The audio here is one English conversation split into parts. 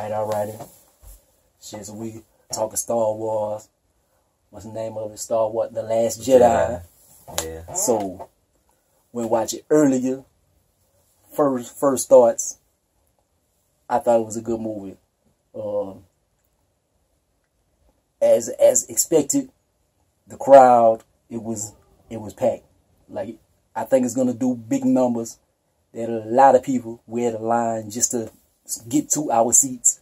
Alrighty. Shit, so we talking Star Wars. What's the name of it? Star Wars, The Last Jedi. Yeah. So, when watch it earlier, first thoughts, I thought it was a good movie. As expected, the crowd, it was packed. Like, I think it's gonna do big numbers. There are a lot of people waiting in line just to get to our seats.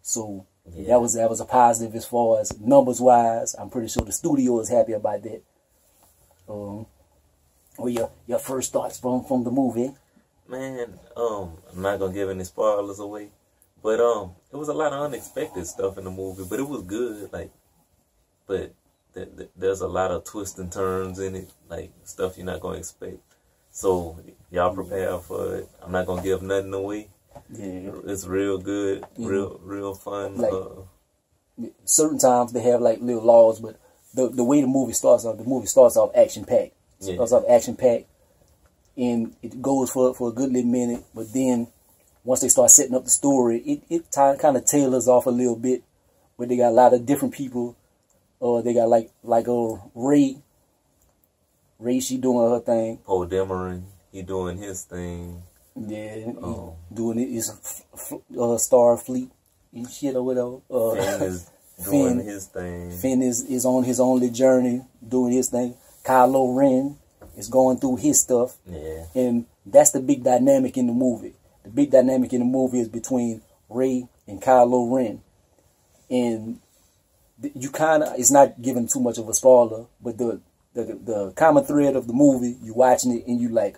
So that was a positive as far as numbers wise. I'm pretty sure the studio is happy about that. What your first thoughts from the movie? Man, I'm not gonna give any spoilers away, but it was a lot of unexpected stuff in the movie, but it was good. Like, but there's a lot of twists and turns in it, like stuff you're not gonna expect. So y'all prepare for it. I'm not gonna give nothing away. Yeah, it's real good, real fun. Like, certain times they have like little laws, but the way the movie starts off action packed. Starts off action packed, and it goes for a good little minute. But then once they start setting up the story, it kind of tailors off a little bit. Where they got a lot of different people. They got like Ray, she doing her thing. Poe Dameron, he doing his thing. Yeah, doing his Star Fleet and shit or whatever. Finn is doing his thing. Finn is on his only journey, doing his thing. Kylo Ren is going through his stuff. Yeah. And that's the big dynamic in the movie. The big dynamic in the movie is between Rey and Kylo Ren. And you kind of, it's not giving too much of a spoiler, but the common thread of the movie, you watching it and you like,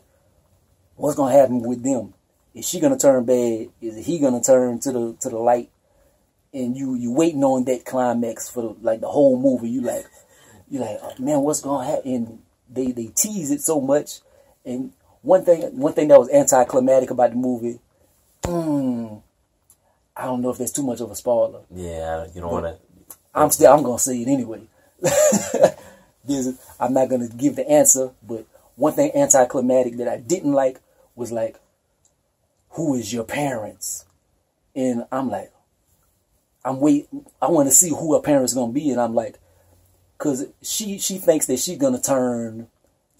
what's gonna happen with them? Is she gonna turn bad? Is he gonna turn to the light? And you waiting on that climax for the whole movie. You like, oh, man, what's gonna happen? And they tease it so much. And one thing that was anticlimactic about the movie, I don't know if that's too much of a spoiler. Yeah, you don't want to. I'm gonna say it anyway. I'm not gonna give the answer, but one thing anticlimactic that I didn't like was like, who is your parents? And I'm like, I want to see who her parents gonna be, and I'm like, cause she thinks that she's gonna turn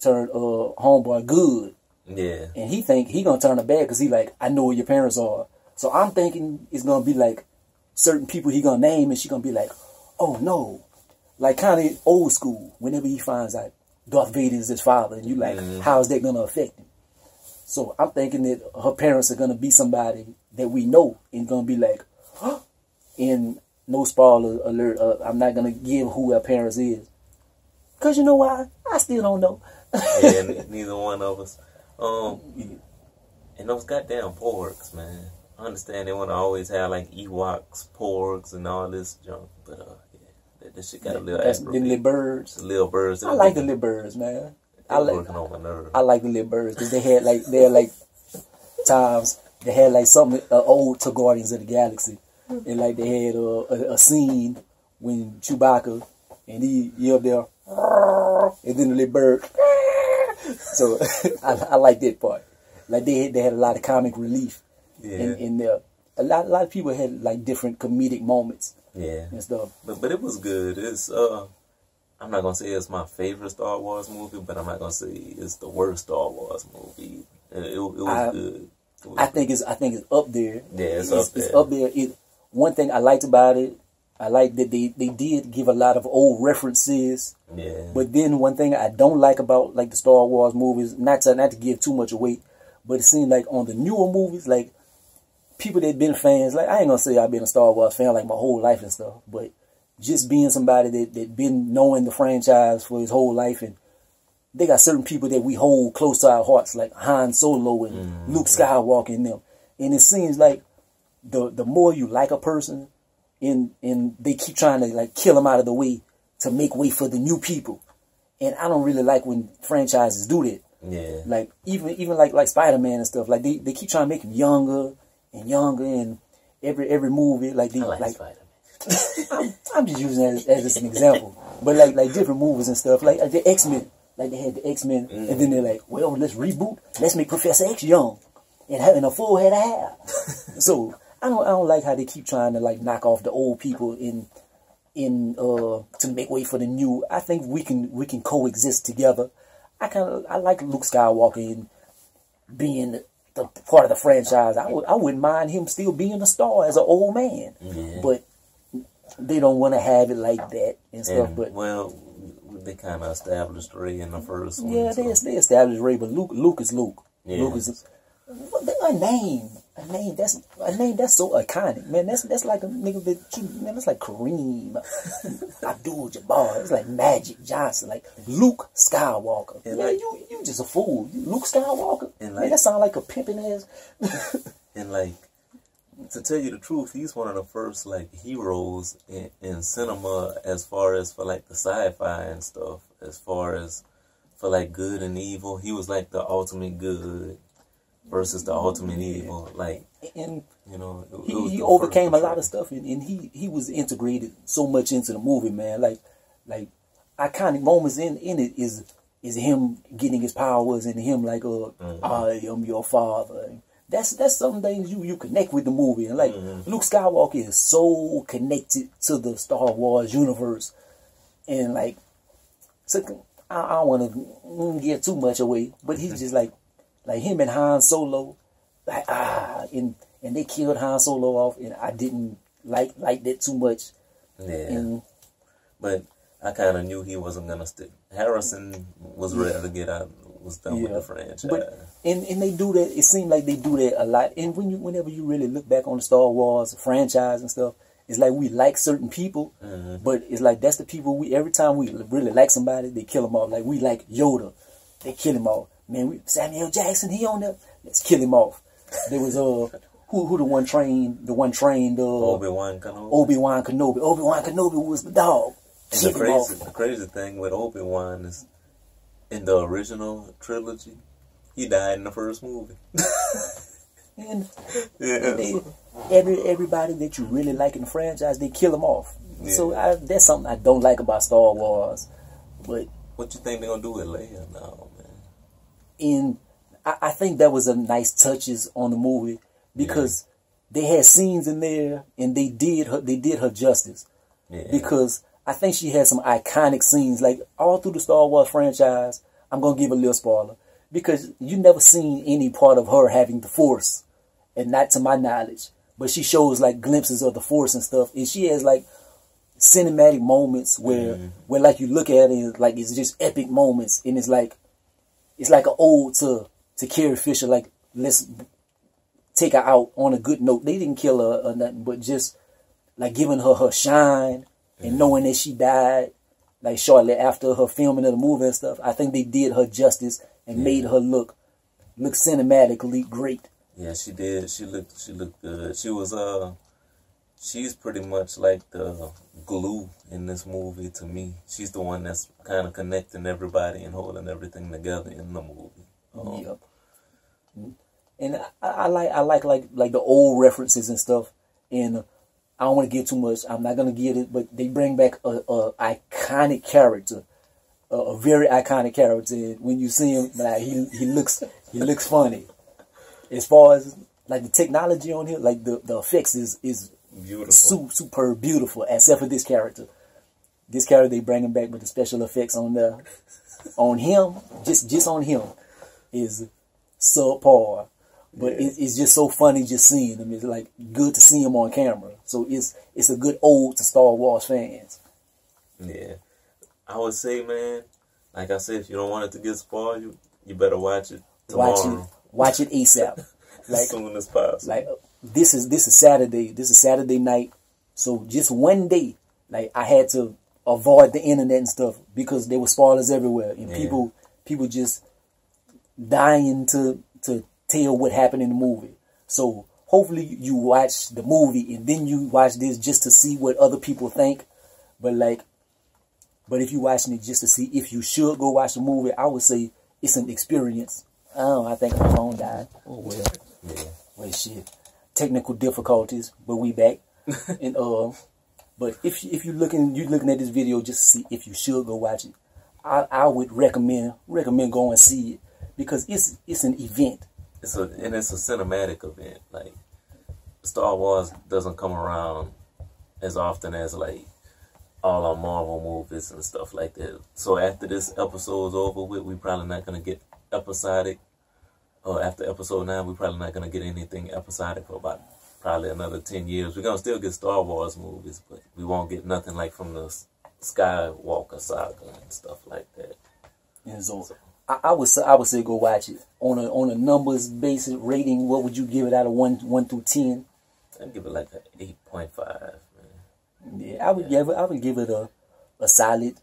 homeboy good. Yeah. And he think he gonna turn her bad because he like, I know who your parents are. So I'm thinking it's gonna be like certain people he gonna name, and she gonna be like, oh no, like kind of old school. Whenever he finds out Darth Vader is his father, and you like, how is that gonna affect him? So I'm thinking that her parents are gonna be somebody that we know, and gonna be like, huh? And no spoiler alert. I'm not gonna give who her parents is, cause you know why? I still don't know. Yeah, neither one of us. And those goddamn porgs, man. I understand they want to always have like Ewoks, porgs, and all this junk, but yeah, that shit got a little aggravating. The little birds. The little birds. I like the little birds, man. Working on my nerves. I like the little birds because they had like times they had like something old to Guardians of the Galaxy, and like they had a scene when Chewbacca and he up there, and then the little bird. So I like that part. Like they had a lot of comic relief. Yeah. In there, a lot of people had like different comedic moments. Yeah, and stuff. But it was good. It's I'm not gonna say it's my favorite Star Wars movie, but I'm not gonna say it's the worst Star Wars movie. It was good. I think it's up there. Yeah, it's up there. It's up there. One thing I liked about it, I like that they did give a lot of old references. Yeah. But then one thing I don't like about like the Star Wars movies, not to give too much away, but it seemed like on the newer movies, like people that been fans, like I ain't gonna say I've been a Star Wars fan like my whole life and stuff, but just being somebody that been knowing the franchise for his whole life, and they got certain people that we hold close to our hearts, like Han Solo and Luke Skywalker and them. And it seems like the more you like a person, and they keep trying to like kill them out of the way to make way for the new people. And I don't really like when franchises do that. Yeah. Like even like Spider-Man and stuff, like they keep trying to make him younger and younger, and every movie like I like Spider-Man. I'm just using that as an example, but like different movies and stuff, like the X-Men, like they had the X-Men, and then they're like, well, let's reboot, let's make Professor X young and having a full head of hair. So I don't like how they keep trying to like knock off the old people to make way for the new. I think we can coexist together. I like Luke Skywalker in being the part of the franchise. I wouldn't mind him still being a star as an old man. Yeah. But they don't want to have it like that and stuff. But well, they kind of established Rey in the first one. Yeah, they established Rey, but Luke is Luke. Yeah. Luke is a name that's so iconic, man. That's like a nigga man. That's like Kareem Abdul-Jabbar. It's like Magic Johnson, like Luke Skywalker. And yeah, like, you just a fool. Luke Skywalker. And man, that sound like a pimping ass. And like, to tell you the truth, he's one of the first like heroes in cinema as far as for like the sci-fi and stuff. As far as for like good and evil, he was like the ultimate good versus the ultimate evil. Like, and you know, he overcame a lot of stuff, and he was integrated so much into the movie, man. Like iconic moments in it is him getting his powers and him like I am your father. That's some things you connect with the movie, and like Luke Skywalker is so connected to the Star Wars universe, and like, so I don't want to give too much away, but he's just like him and Han Solo, like and they killed Han Solo off, and I didn't like that too much. Yeah, but I kind of knew he wasn't gonna stick. Harrison was ready to get out. Was done with the franchise. But and they do that. It seems like they do that a lot. And whenever you really look back on the Star Wars franchise and stuff, it's like we like certain people, but it's like that's the people every time we really like somebody, they kill them off. Like we like Yoda, they kill him off. Man, Samuel Jackson, he on there, let's kill him off. There was who the one trained Obi-Wan Kenobi. Obi-Wan Kenobi was the dog. And the crazy thing with Obi-Wan is, in the original trilogy, he died in the first movie. and everybody that you really like in the franchise, they kill him off. Yeah. So that's something I don't like about Star Wars. But what you think they're gonna do with Leia now, man? And I think that was a nice touches on the movie, because they had scenes in there and they did her justice. Yeah. Because I think she had some iconic scenes, like all through the Star Wars franchise. I'm going to give a little spoiler, because you never seen any part of her having the Force, and not to my knowledge, but she shows like glimpses of the Force and stuff. And she has like cinematic moments where like you look at it, like it's just epic moments. And it's like an ode to Carrie Fisher. Like, let's take her out on a good note. They didn't kill her or nothing, but just like giving her shine. And knowing that she died, like shortly after her filming of the movie and stuff, I think they did her justice and made her look cinematically great. Yeah, she did. She looked good. She was she's pretty much like the glue in this movie to me. She's the one that's kind of connecting everybody and holding everything together in the movie. Yep. And I like the old references and stuff. And I don't want to get too much. I'm not gonna get it, but they bring back a iconic character, a very iconic character. And when you see him, like he looks funny. As far as like the technology on here, like the effects is beautiful, super beautiful. Except for this character. This character they bring him back with the special effects on him, just on him, is subpar. But it's just so funny just seeing him. It's like good to see him on camera. So it's a good ode to Star Wars fans. Yeah. I would say, man, like I said, if you don't want it to get spoiled, you better watch it tomorrow. Watch it ASAP. Like, as soon as possible. Like this is Saturday. This is Saturday night. So just one day, like I had to avoid the internet and stuff because there were spoilers everywhere. And people just dying to tell what happened in the movie. So hopefully you watch the movie and then you watch this just to see what other people think. But if you're watching it just to see if you should go watch the movie, I would say it's an experience. I think my phone died. Oh well. Yeah. Well, shit. Technical difficulties, but we back. And but if you're looking at this video just to see if you should go watch it, I would recommend going and see it, because it's an event. It's a cinematic event. Star Wars doesn't come around as often as like all our Marvel movies and stuff like that. So after this episode's over with, we probably not gonna get episodic. Or after episode 9, we're probably not gonna get anything episodic for about probably another 10 years. We're gonna still get Star Wars movies, but we won't get nothing like from the Skywalker saga and stuff like that. Yeah, so I would say go watch it on a numbers basis rating. What would you give it out of 1 through 10? I'd give it like an 8.5. Yeah, I would give it a solid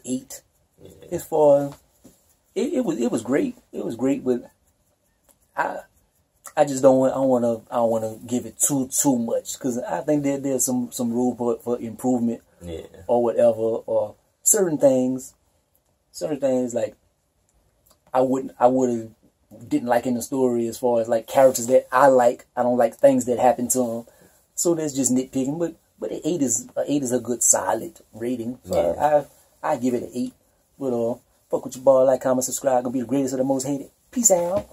8. Yeah. As far it was great. It was great, but I just don't want to give it too much, because I think there's some room for improvement. Yeah. Or whatever, or certain things like I didn't like in the story, as far as like characters that I like. I don't like things that happen to them. So that's just nitpicking, but an 8 is a good solid rating. So Yeah. I give it an 8. But fuck with your boy, like, comment, subscribe. Gonna be the greatest or the most hated. Peace out.